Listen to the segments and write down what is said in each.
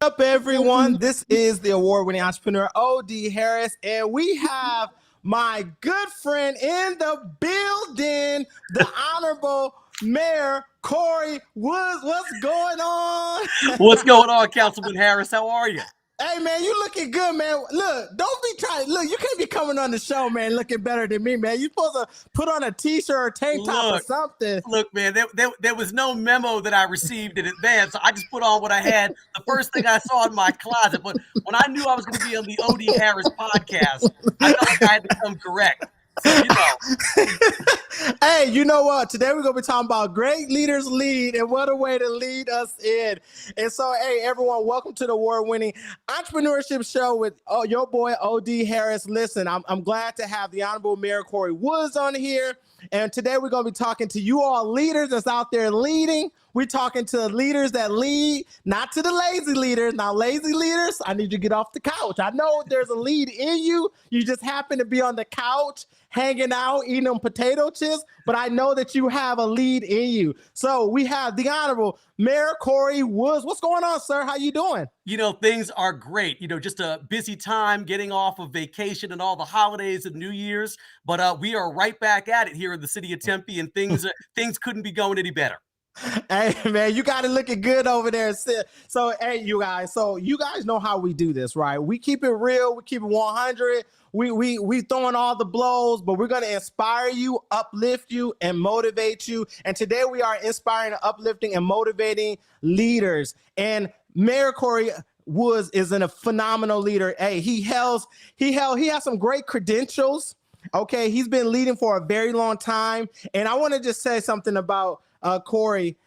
Up, everyone? This is the award-winning entrepreneur O.D. Harris, and we have my good friend in the building, the Honorable Mayor Corey Woods. What's going on? What's going on, Councilman Harris? How are you? Hey, man, you looking good, man. Look, don't be trying. Look, you can't be coming on the show, man, looking better than me, man. You supposed to put on a T-shirt or tank top or something. Look, man, there was no memo that I received in advance. So I just put on what I had. The first thing I saw in my closet. But when I knew I was going to be on the O.D. Harris podcast, I felt like I had to come correct. So, Hey, you know what? Today we're going to be talking about great leaders lead, and what a way to lead us in. And so, hey, everyone, welcome to the award-winning entrepreneurship show with your boy, O.D. Harris. Listen, I'm glad to have the Honorable Mayor Corey Woods on here. And today we're going to be talking to you all leaders that's out there leading. We're talking to leaders that lead, not to the lazy leaders. Now, lazy leaders, I need you to get off the couch. I know there's a lead in you. You just happen to be on the couch, hanging out, eating them potato chips, but I know that you have a lead in you. So we have the Honorable Mayor Corey Woods. What's going on, sir? How you doing? Things are great. Just a busy time getting off of vacation and all the holidays and New Year's. But we are right back at it here in the city of Tempe, and things couldn't be going any better. Hey, man, you got it looking good over there. So, hey, you guys know how we do this, right? We keep it real. We keep it 100. We throwing all the blows, but we're going to inspire you, uplift you, and motivate you. And today we are inspiring, uplifting, and motivating leaders. And Mayor Corey Woods is a phenomenal leader. Hey, he has some great credentials. Okay, he's been leading for a very long time. And I want to just say something about Corey.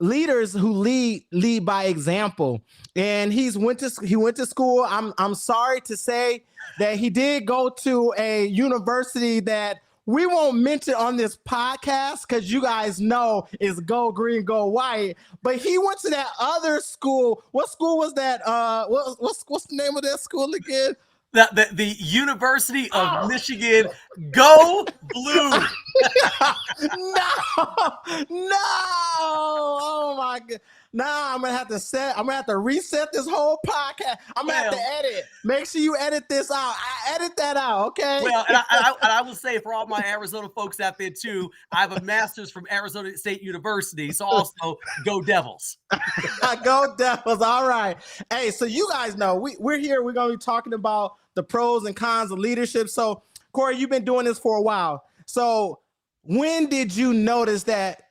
Leaders who lead by example, and he went to school. I'm sorry to say that he did go to a university that we won't mention on this podcast because you guys know it's go green, go white. But he went to that other school. What school was that? What's the name of that school again? The University of Michigan, go blue. No. Oh my God. Now I'm gonna have to reset this whole podcast. I'm gonna have to edit. Make sure you edit this out. I edit that out, okay? Well, and I will say for all my Arizona folks out there too, I have a master's from Arizona State University. So also go Devils. Go Devils. All right. Hey, so you guys know we're here. We're gonna be talking about the pros and cons of leadership. So, Corey, you've been doing this for a while. So when did you notice that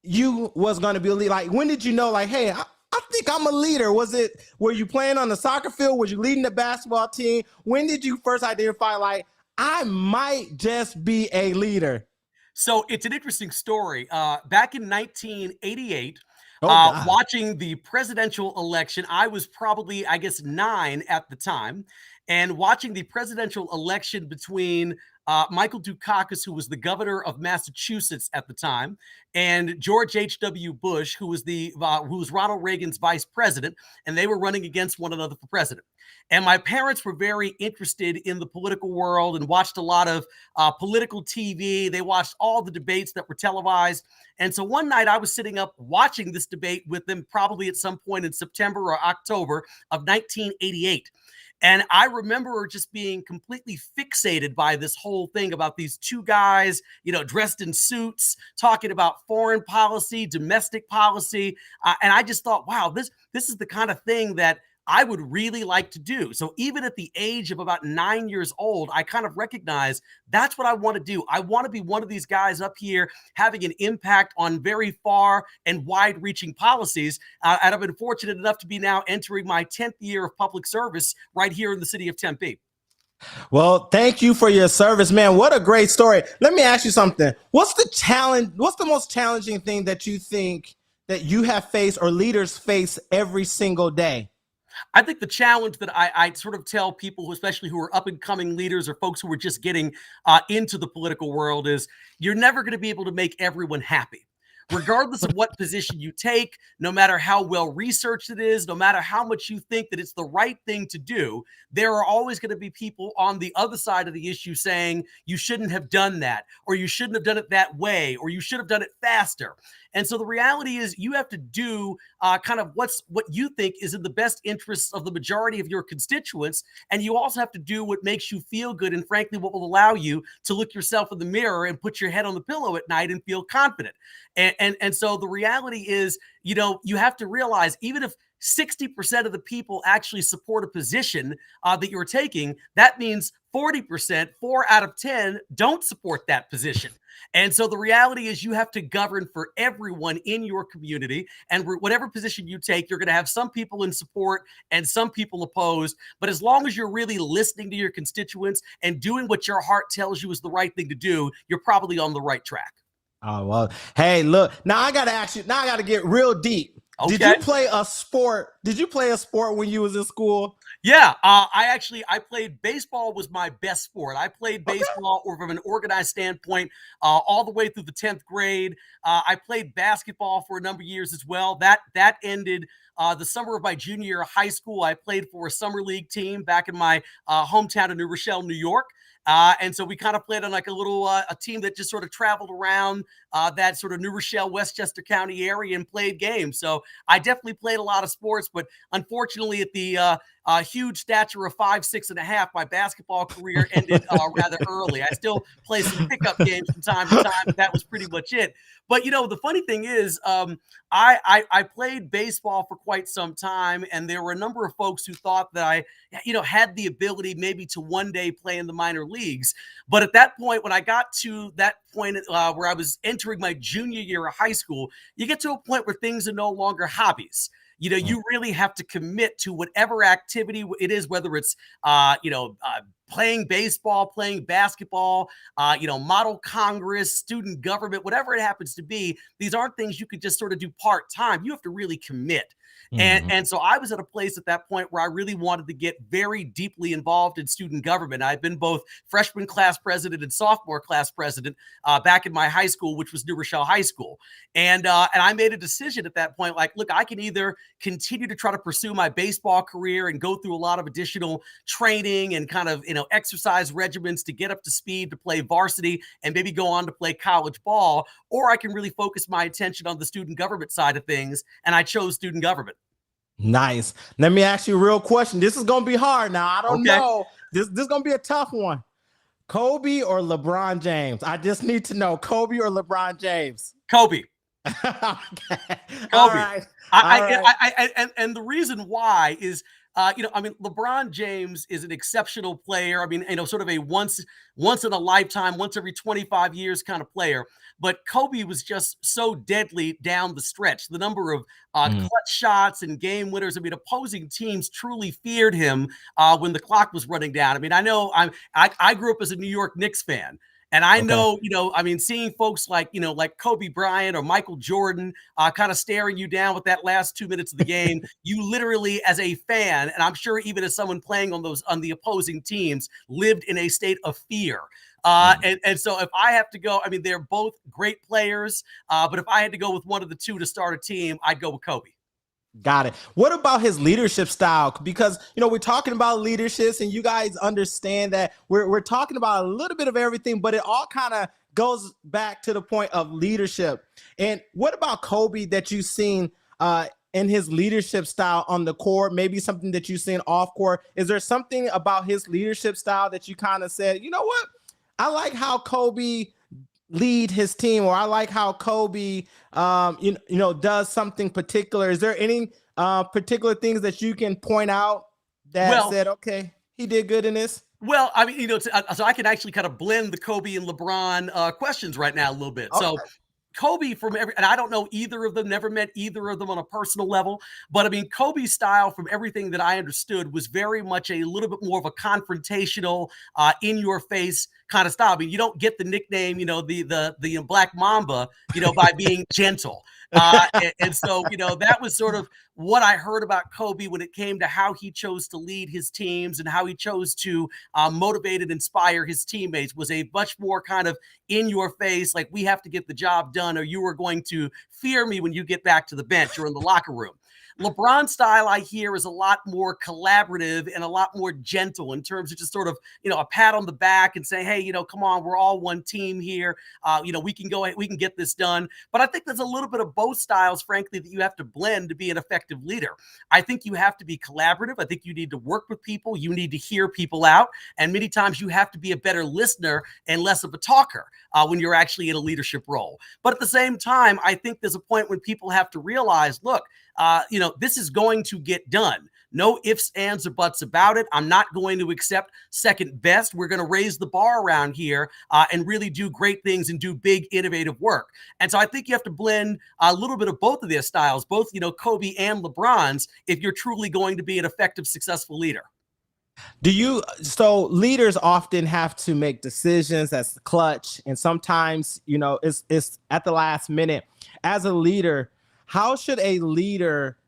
you was going to be a leader? Like, when did you know, like, hey, I think I'm a leader? Were you playing on the soccer field? Was you leading the basketball team? When did you first identify, like, I might just be a leader? So it's an interesting story. Back in 1988, watching the presidential election, I was probably, 9 at the time. And watching the presidential election between Michael Dukakis, who was the governor of Massachusetts at the time, and George H.W. Bush, who was Ronald Reagan's vice president, and they were running against one another for president. And my parents were very interested in the political world and watched a lot of political TV. They watched all the debates that were televised. And so one night I was sitting up watching this debate with them, probably at some point in September or October of 1988. And I remember just being completely fixated by this whole thing about these two guys, dressed in suits, talking about foreign policy, domestic policy. And I just thought, wow, this is the kind of thing that I would really like to do. So even at the age of about 9 years old, I kind of recognize that's what I want to do. I want to be one of these guys up here having an impact on very far and wide-reaching policies. And I've been fortunate enough to be now entering my 10th year of public service right here in the city of Tempe. Well, thank you for your service, man. What a great story. Let me ask you something. What's the most challenging thing that you think that you have faced or leaders face every single day? I think the challenge that I sort of tell people, especially who are up and coming leaders or folks who are just getting into the political world, is you're never going to be able to make everyone happy. regardless of what position you take, no matter how well researched it is, no matter how much you think that it's the right thing to do, there are always going to be people on the other side of the issue saying you shouldn't have done that, or you shouldn't have done it that way, or you should have done it faster. And so the reality is you have to do kind of what you think is in the best interests of the majority of your constituents. And you also have to do what makes you feel good and, frankly, what will allow you to look yourself in the mirror and put your head on the pillow at night and feel confident. And so the reality is, you have to realize, even if 60% of the people actually support a position that you're taking, that means 40%, 4 out of 10, don't support that position. And so the reality is you have to govern for everyone in your community. And whatever position you take, you're going to have some people in support and some people opposed. But as long as you're really listening to your constituents and doing what your heart tells you is the right thing to do, you're probably on the right track. Oh, well, hey, look, now I got to ask you, now I got to get real deep. Okay. Did you play a sport? Did you play a sport when you was in school? Yeah, I played baseball. Was my best sport. I played baseball from an organized standpoint all the way through the 10th grade. I played basketball for a number of years as well. That ended the summer of my junior year of high school. I played for a summer league team back in my hometown of New Rochelle, New York. And so we kind of played on like a little a team that just sort of traveled around that sort of New Rochelle, Westchester County area and played games. So I definitely played a lot of sports, but unfortunately at the huge stature of 5'6.5", my basketball career ended rather early. I still play some pickup games from time to time, but that was pretty much it. But, the funny thing is I played baseball for quite some time, and there were a number of folks who thought that I, had the ability maybe to one day play in the minor leagues. But at that point, when I got to that point where I was entering my junior year of high school, you get to a point where things are no longer hobbies. You really have to commit to whatever activity it is, whether it's, playing baseball, playing basketball, model Congress, student government, whatever it happens to be. These aren't things you could just sort of do part-time. You have to really commit. And so I was at a place at that point where I really wanted to get very deeply involved in student government. I've been both freshman class president and sophomore class president back in my high school, which was New Rochelle High School. And I made a decision at that point, like, look, I can either continue to try to pursue my baseball career and go through a lot of additional training and kind of, exercise regimens to get up to speed to play varsity and maybe go on to play college ball, or I can really focus my attention on the student government side of things. And I chose student government. Nice. Let me ask you a real question. This is going to be hard now. I don't know. This is going to be a tough one. Kobe or LeBron James? I just need to know, Kobe or LeBron James? Kobe. Okay. Kobe. All right. And the reason why is, LeBron James is an exceptional player. I mean, sort of a once in a lifetime, once every 25 years kind of player. But Kobe was just so deadly down the stretch. The number of clutch shots and game winners. I mean, opposing teams truly feared him when the clock was running down. I mean, I grew up as a New York Knicks fan. And I know, seeing folks like Kobe Bryant or Michael Jordan kind of staring you down with that last 2 minutes of the game, you literally, as a fan, and I'm sure even as someone playing on the opposing teams, lived in a state of fear. And so if I have to go, they're both great players, but if I had to go with one of the two to start a team, I'd go with Kobe. Got it. What about his leadership style? Because, we're talking about leaderships and you guys understand that we're talking about a little bit of everything, but it all kind of goes back to the point of leadership. And what about Kobe that you've seen in his leadership style on the court, maybe something that you've seen off court? Is there something about his leadership style that you kind of said, you know what? I like how Kobe lead his team, or I like how Kobe does something particular. Is there any particular things that you can point out that said, okay, he did good in this? Well, so I can actually kind of blend the Kobe and LeBron questions right now a little bit. Okay. So Kobe and I don't know either of them, never met either of them on a personal level, but Kobe's style, from everything that I understood, was very much a little bit more of a confrontational, in your face kind of style. You don't get the nickname, the Black Mamba, by being gentle. And so, that was sort of what I heard about Kobe when it came to how he chose to lead his teams and how he chose to motivate and inspire his teammates was a much more kind of in your face, like, we have to get the job done or you are going to fear me when you get back to the bench or in the locker room. LeBron's style, I hear, is a lot more collaborative and a lot more gentle in terms of just sort of, a pat on the back and say, hey, come on, we're all one team here. We can go, we can get this done. But I think there's a little bit of both styles, frankly, that you have to blend to be an effective leader. I think you have to be collaborative. I think you need to work with people. You need to hear people out. And many times you have to be a better listener and less of a talker when you're actually in a leadership role. But at the same time, I think there's a point when people have to realize, look, this is going to get done. No ifs, ands, or buts about it. I'm not going to accept second best. We're going to raise the bar around here and really do great things and do big, innovative work. And so I think you have to blend a little bit of both of their styles, both, Kobe and LeBron's, if you're truly going to be an effective, successful leader. So leaders often have to make decisions that's clutch, and sometimes, it's at the last minute. As a leader, how should a leader,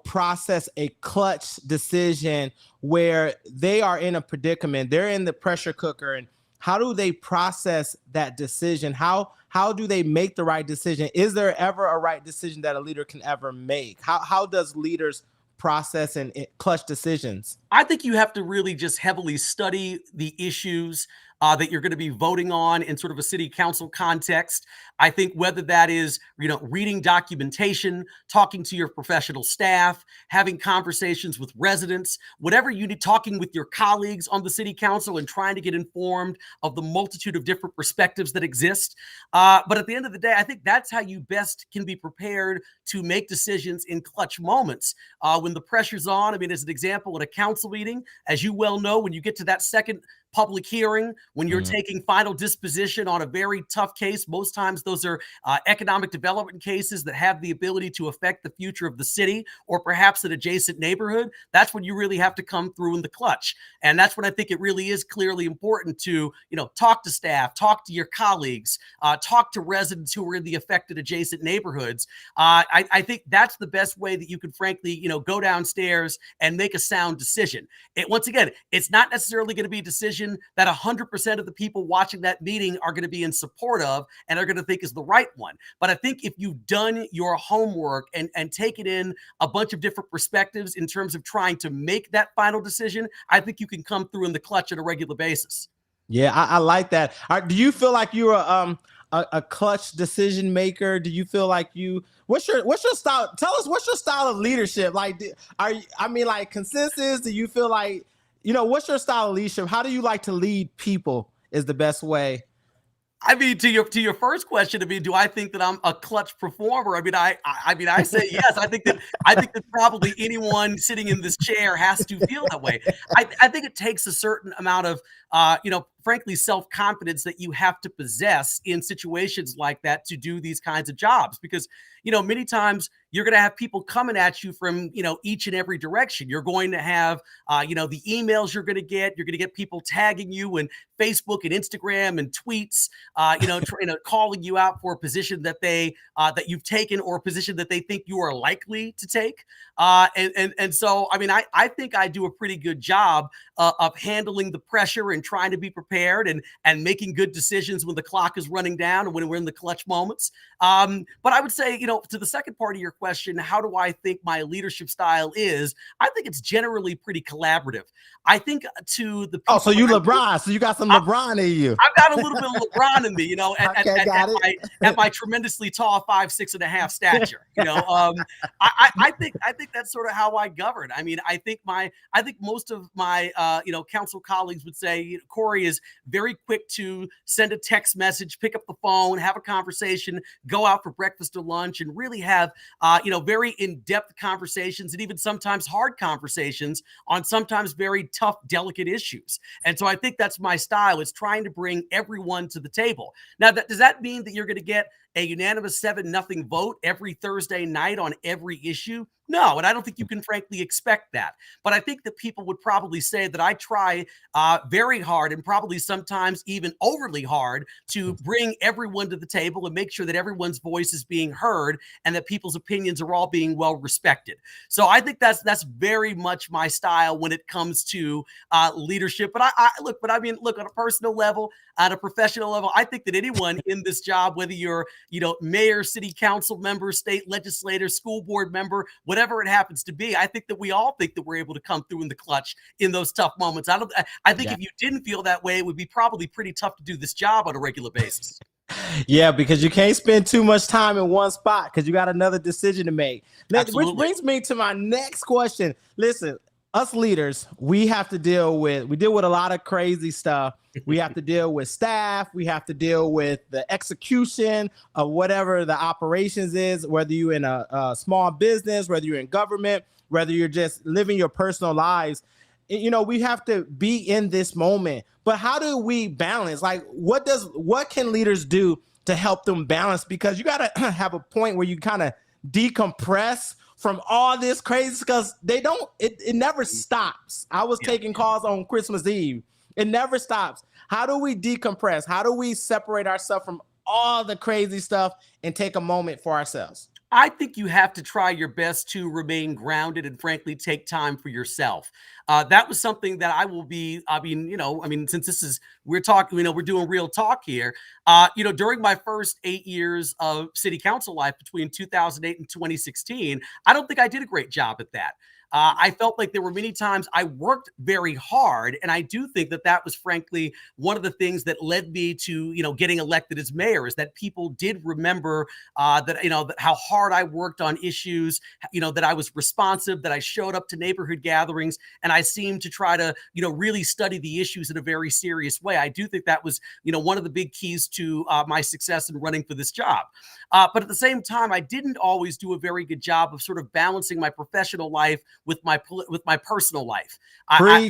process a clutch decision where they are in a predicament, they're in the pressure cooker, and how do they process that decision? How do they make the right decision? Is there ever a right decision that a leader can ever make? How does leaders process and clutch decisions? I think you have to really just heavily study the issues that you're going to be voting on in sort of a city council context. I think whether that is, reading documentation, talking to your professional staff, having conversations with residents, whatever you need, talking with your colleagues on the city council and trying to get informed of the multitude of different perspectives that exist. But at the end of the day, I think that's how you best can be prepared to make decisions in clutch moments when the pressure's on. I mean, as an example, in a council meeting, as you well know, when you get to that second public hearing, when you're taking final disposition on a very tough case, most times those are economic development cases that have the ability to affect the future of the city or perhaps an adjacent neighborhood. That's when you really have to come through in the clutch. And that's when I think it really is clearly important to, talk to staff, talk to your colleagues, talk to residents who are in the affected adjacent neighborhoods. I think that's the best way that you can, frankly, go downstairs and make a sound decision. Once again, it's not necessarily going to be a decision that 100% of the people watching that meeting are going to be in support of and are going to think is the right one. But I think if you've done your homework and taken in a bunch of different perspectives in terms of trying to make that final decision, I think you can come through in the clutch on a regular basis. Yeah, I like that. Do you feel like you're a clutch decision maker? Do you feel like what's your style? Tell us, what's your style of leadership? Like, like consensus? Do you feel like, what's your style of leadership? How do you like to lead people is the best way? I mean, to your first question, do I think that I'm a clutch performer? I say yes. I think that probably anyone sitting in this chair has to feel that way. I think it takes a certain amount of frankly, self-confidence that you have to possess in situations like that to do these kinds of jobs. Because, many times you're going to have people coming at you from, each and every direction. You're going to have, the emails you're going to get people tagging you in Facebook and Instagram and tweets, calling you out for a position that that you've taken or a position that they think you are likely to take. And so, I think I do a pretty good job of handling the pressure and trying to be prepared and making good decisions when the clock is running down and when we're in the clutch moments. But I would say, to the second part of your question, how do I think my leadership style is? I think it's generally pretty collaborative. I think to the people. Oh, so you LeBron. So you got some LeBron in you. I've got a little bit of LeBron in me, at my tremendously tall 5'6.5" stature. I think that's sort of how I govern. I think most of my council colleagues would say Corey is very quick to send a text message, pick up the phone, have a conversation, go out for breakfast or lunch, and really have very in-depth conversations and even sometimes hard conversations on sometimes very tough, delicate issues. And so I think that's my style. It's trying to bring everyone to the table. Now, does that mean that you're going to get a unanimous 7-0 vote every Thursday night on every issue? No, and I don't think you can frankly expect that. But I think that people would probably say that I try very hard and probably sometimes even overly hard to bring everyone to the table and make sure that everyone's voice is being heard and that people's opinions are all being well respected. So I think that's very much my style when it comes to leadership. But I mean, look, on a personal level, at a professional level, I think that anyone in this job, whether you're, mayor, city council member, state legislator, school board member, whatever it happens to be, I think that we all think that we're able to come through in the clutch in those tough moments. I think if you didn't feel that way, it would be probably pretty tough to do this job on a regular basis. Yeah, because you can't spend too much time in one spot because you got another decision to make. Which brings me to my next question. Listen, us leaders, we deal with a lot of crazy stuff. We have to deal with staff. We have to deal with the execution of whatever the operations is, whether you're in a small business, whether you're in government, whether you're just living your personal lives. We have to be in this moment. But how do we balance? Like, what can leaders do to help them balance? Because you got to have a point where you kind of decompress from all this crazy, because it never stops. I was taking calls on Christmas Eve. It never stops. How do we decompress? How do we separate ourselves from all the crazy stuff and take a moment for ourselves? I think you have to try your best to remain grounded and frankly take time for yourself. That was something that since we're talking, we're doing real talk here. During my first 8 years of city council life between 2008 and 2016, I don't think I did a great job at that. I felt like there were many times I worked very hard, and I do think that was frankly one of the things that led me to getting elected as mayor, is that people did remember that how hard I worked on issues, that I was responsive, that I showed up to neighborhood gatherings, and I seemed to try to really study the issues in a very serious way. I do think that was one of the big keys to my success in running for this job. But at the same time, I didn't always do a very good job of sort of balancing my professional life with my personal life. I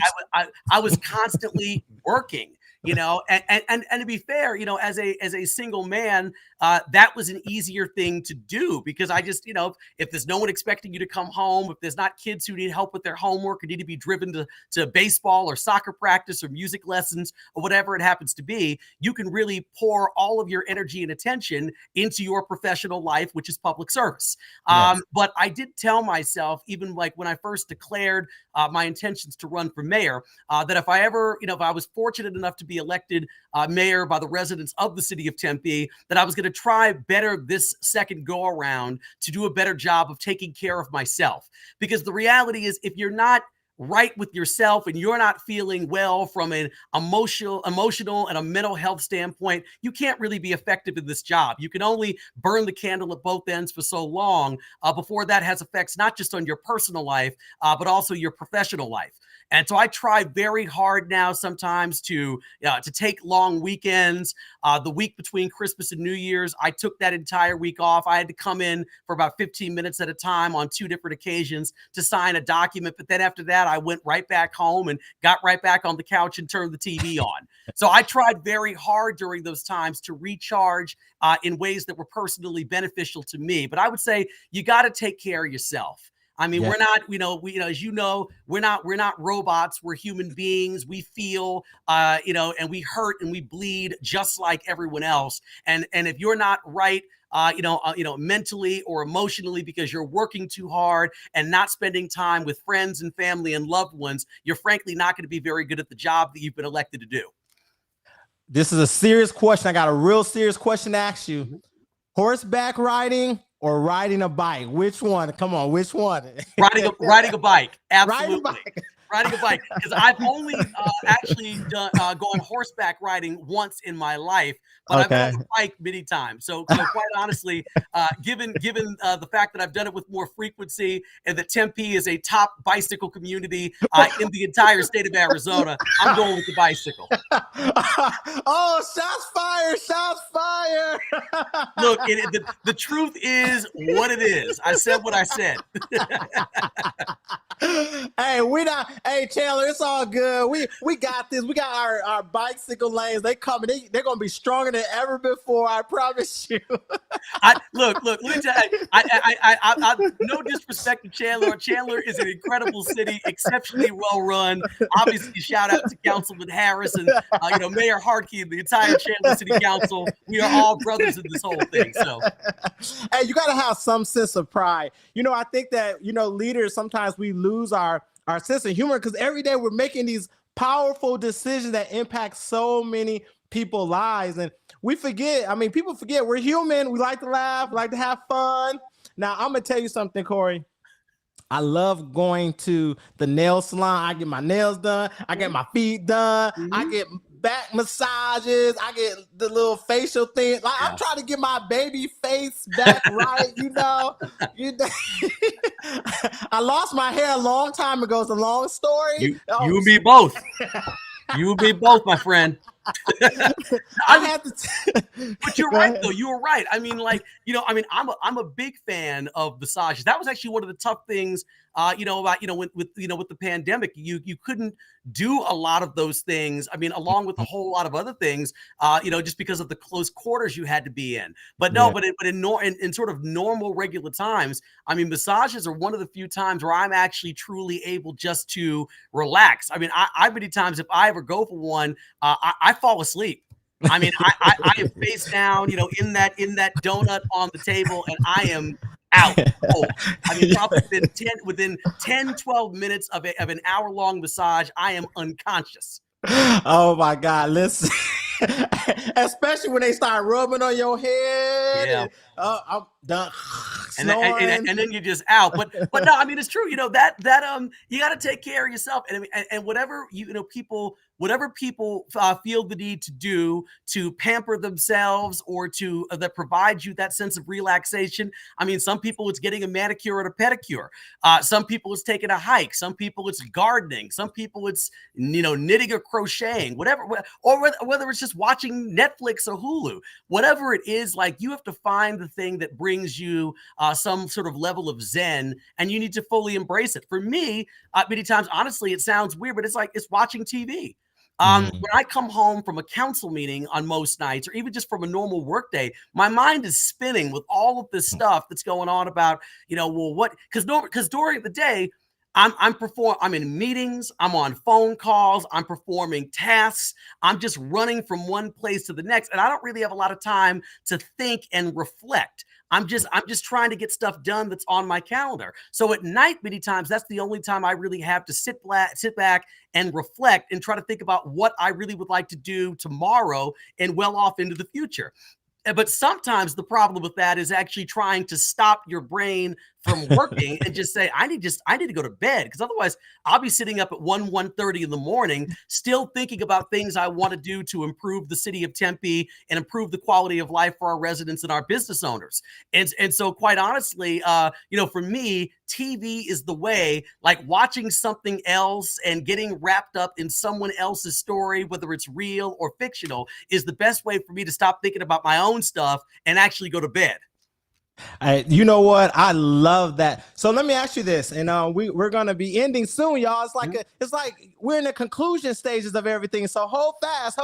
was constantly working, and to be fair, as a single man, that was an easier thing to do, because I just, if there's no one expecting you to come home, if there's not kids who need help with their homework or need to be driven to baseball or soccer practice or music lessons or whatever it happens to be, you can really pour all of your energy and attention into your professional life, which is public service. Yes. But I did tell myself, even like when I first declared my intentions to run for mayor, that if I ever, if I was fortunate enough to be elected mayor by the residents of the city of Tempe, that I was going to try better this second go around to do a better job of taking care of myself. Because the reality is, if you're not right with yourself and you're not feeling well from an emotional and a mental health standpoint, you can't really be effective in this job. You can only burn the candle at both ends for so long before that has effects not just on your personal life, but also your professional life. And so I try very hard now sometimes to take long weekends. The week between Christmas and New Year's, I took that entire week off. I had to come in for about 15 minutes at a time on 2 different occasions to sign a document. But then after that, I went right back home and got right back on the couch and turned the TV on. So I tried very hard during those times to recharge in ways that were personally beneficial to me. But I would say you got to take care of yourself. I mean, we're not, as you know, we're not robots. We're human beings. We feel, and we hurt and we bleed just like everyone else. And if you're not right, mentally or emotionally, because you're working too hard and not spending time with friends and family and loved ones, you're frankly not going to be very good at the job that you've been elected to do. This is a serious question. I got a real serious question to ask you. Horseback riding or riding a bike? Which one? Come on, which one? Riding a bike. Absolutely. Riding a bike. Because I've only actually gone horseback riding once in my life, but I've been on a bike many times. So quite honestly, given the fact that I've done it with more frequency and that Tempe is a top bicycle community in the entire state of Arizona, I'm going with the bicycle. Oh, shots fired! Shots fired! Look, the truth is what it is. I said what I said. Hey, we not. Hey, Chandler, it's all good. We got this. We got our bicycle lanes. They coming. They're gonna be stronger than ever before. I promise you. Look. Let me tell you. No disrespect to Chandler. Chandler is an incredible city, exceptionally well run. Obviously, shout out to Councilman Harris and Mayor Hartke and the entire Chandler City Council. We are all brothers in this whole thing. So, hey, you got to have some sense of pride. I think that leaders sometimes we lose our sense of humor because every day we're making these powerful decisions that impact so many people's lives, and we forget. I mean, people forget we're human. We like to laugh, we like to have fun. Now, I'm gonna tell you something, Corey. I love going to the nail salon. I get my nails done. I get my feet done. I get back massages. I get the little facial thing. Like, I'm trying to get my baby face back right. I lost my hair a long time ago. It's a long story. You and me both. You and me both, my friend. But you're right, though. You were right. I mean, I'm a big fan of massages. That was actually one of the tough things, with the pandemic. You couldn't do a lot of those things. I mean, along with a whole lot of other things, just because of the close quarters you had to be in. But no, but in sort of normal, regular times, I mean, massages are one of the few times where I'm actually truly able just to relax. I mean, I many times if I ever go for one, I fall asleep. I mean, I am face down, in that donut on the table, and I am out cold. I mean, probably within 10, 12 minutes of an hour-long massage, I am unconscious. Oh my God, listen. Especially when they start rubbing on your head. Yeah. I'm done. And then you're just out. But no, I mean, it's true. That you got to take care of yourself. And I mean, and whatever people feel the need to do to pamper themselves or to that provide you that sense of relaxation. I mean, some people it's getting a manicure or a pedicure. Some people it's taking a hike. Some people it's gardening. Some people it's knitting or crocheting. Whatever, or whether it's just watching Netflix or Hulu. Whatever it is, like you have to find the thing that brings you some sort of level of zen, and you need to fully embrace it. For me, many times, honestly, it sounds weird, but it's watching TV. When I come home from a council meeting on most nights, or even just from a normal workday, my mind is spinning with all of this stuff that's going on about, because during the day, I'm in meetings, I'm on phone calls, I'm performing tasks, I'm just running from one place to the next, and I don't really have a lot of time to think and reflect. I'm just trying to get stuff done that's on my calendar. So at night, many times, that's the only time I really have to sit back and reflect and try to think about what I really would like to do tomorrow and well off into the future. But sometimes the problem with that is actually trying to stop your brain from working and just say, I need to go to bed, because otherwise I'll be sitting up at 1:30 in the morning, still thinking about things I want to do to improve the city of Tempe and improve the quality of life for our residents and our business owners. And so quite honestly, for me, TV is the way. Like watching something else and getting wrapped up in someone else's story, whether it's real or fictional, is the best way for me to stop thinking about my own stuff and actually go to bed. You know what? I love that. So let me ask you this, and we're gonna be ending soon, y'all. It's like we're in the conclusion stages of everything. So hold fast.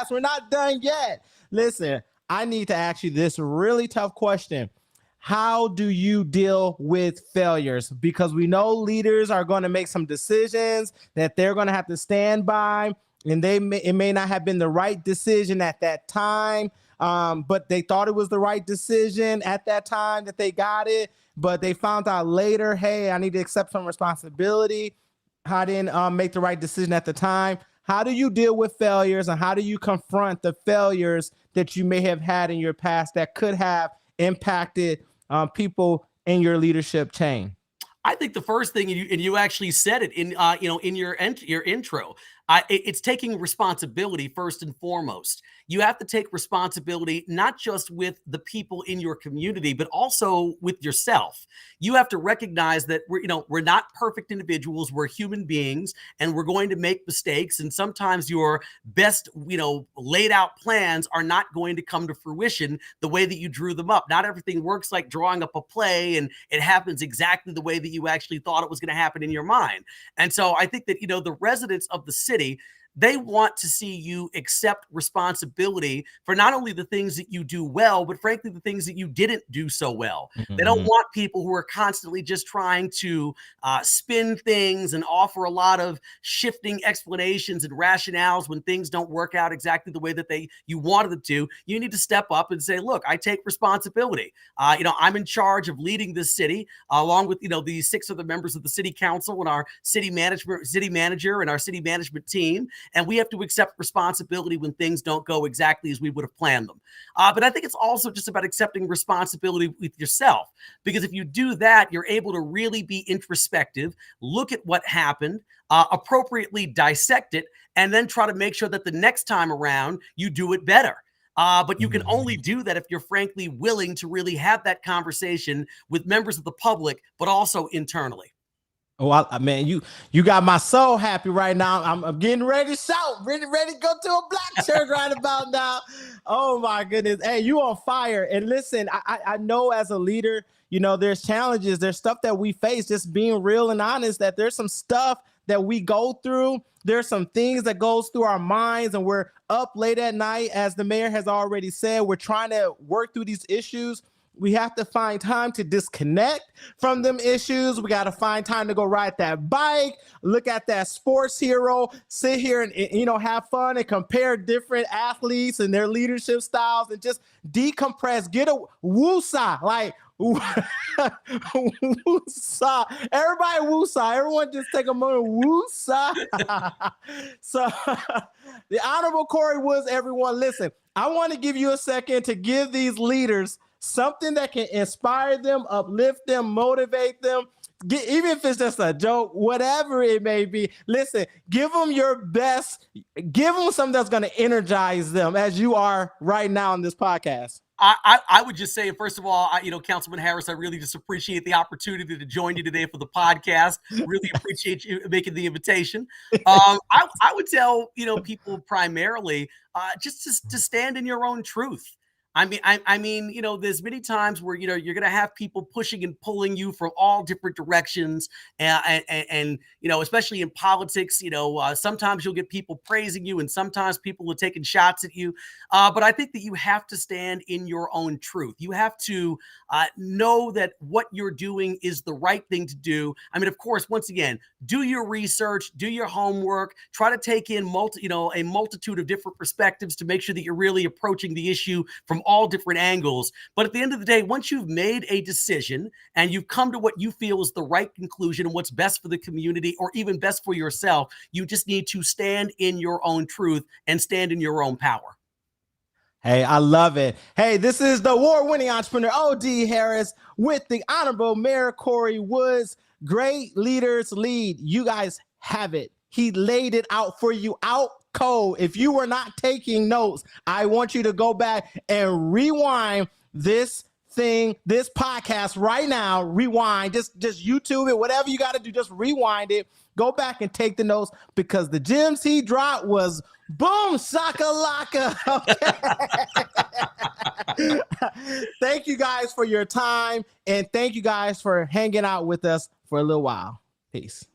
We're not done yet. Listen, I need to ask you this really tough question. How do you deal with failures? Because we know leaders are going to make some decisions that they're going to have to stand by, and it may not have been the right decision at that time. But they thought it was the right decision at that time that they got it, but they found out later, hey, I need to accept some responsibility. I didn't make the right decision at the time. How do you deal with failures, and how do you confront the failures that you may have had in your past that could have impacted people in your leadership chain? I think the first thing, and you actually said it in your intro. It's taking responsibility first and foremost. You have to take responsibility not just with the people in your community, but also with yourself. You have to recognize that we're not perfect individuals. We're human beings, and we're going to make mistakes. And sometimes your best, laid out plans are not going to come to fruition the way that you drew them up. Not everything works like drawing up a play, and it happens exactly the way that you actually thought it was going to happen in your mind. And so I think that the residents of the city, they want to see you accept responsibility for not only the things that you do well, but frankly, the things that you didn't do so well. They don't want people who are constantly just trying to spin things and offer a lot of shifting explanations and rationales when things don't work out exactly the way that you wanted them to. You need to step up and say, look, I take responsibility. I'm in charge of leading this city along with, the 6 other members of the city council and our city manager and our city management team. And we have to accept responsibility when things don't go exactly as we would have planned them. But I think it's also just about accepting responsibility with yourself, because if you do that, you're able to really be introspective, look at what happened, appropriately dissect it, and then try to make sure that the next time around you do it better. But you can only do that if you're frankly willing to really have that conversation with members of the public, but also internally. Oh, man, you got my soul happy right now. I'm getting ready to shout, ready to go to a black church right about now. Oh my goodness. Hey, you on fire. And listen, I know as a leader, there's challenges, there's stuff that we face, just being real and honest, that there's some stuff that we go through. There's some things that goes through our minds, and we're up late at night. As the mayor has already said, we're trying to work through these issues. We have to find time to disconnect from them issues. We got to find time to go ride that bike, look at that sports hero, sit here and have fun and compare different athletes and their leadership styles and just decompress, get a woosah, like woosah. Everybody woosah. Everyone just take a moment, woosah. So the Honorable Corey Woods, everyone, listen, I want to give you a second to give these leaders something that can inspire them, uplift them, motivate them, even if it's just a joke, whatever it may be. Listen, give them your best. Give them something that's going to energize them, as you are right now in this podcast. I would just say, first of all, Councilman Harris, I really just appreciate the opportunity to join you today for the podcast. Really appreciate you making the invitation. I would tell, people primarily just to stand in your own truth. I mean, there's many times where, you're going to have people pushing and pulling you from all different directions. And especially in politics, sometimes you'll get people praising you and sometimes people are taking shots at you. But I think that you have to stand in your own truth. You have to know that what you're doing is the right thing to do. I mean, of course, once again, do your research, do your homework, try to take in a multitude of different perspectives to make sure that you're really approaching the issue from all different angles. But at the end of the day, once you've made a decision and you've come to what you feel is the right conclusion and what's best for the community or even best for yourself, you just need to stand in your own truth and stand in your own power. Hey, I love it. Hey, this is the award-winning entrepreneur, O.D. Harris, with the Honorable Mayor Corey Woods. Great leaders lead. You guys have it. He laid it out for you out cold. If you were not taking notes, I want you to go back and rewind this podcast right now. Rewind, just YouTube it, whatever you got to do, just rewind it. Go back and take the notes, because the gems he dropped was boom shakalaka. Okay. Thank you guys for your time, and thank you guys for hanging out with us for a little while. Peace.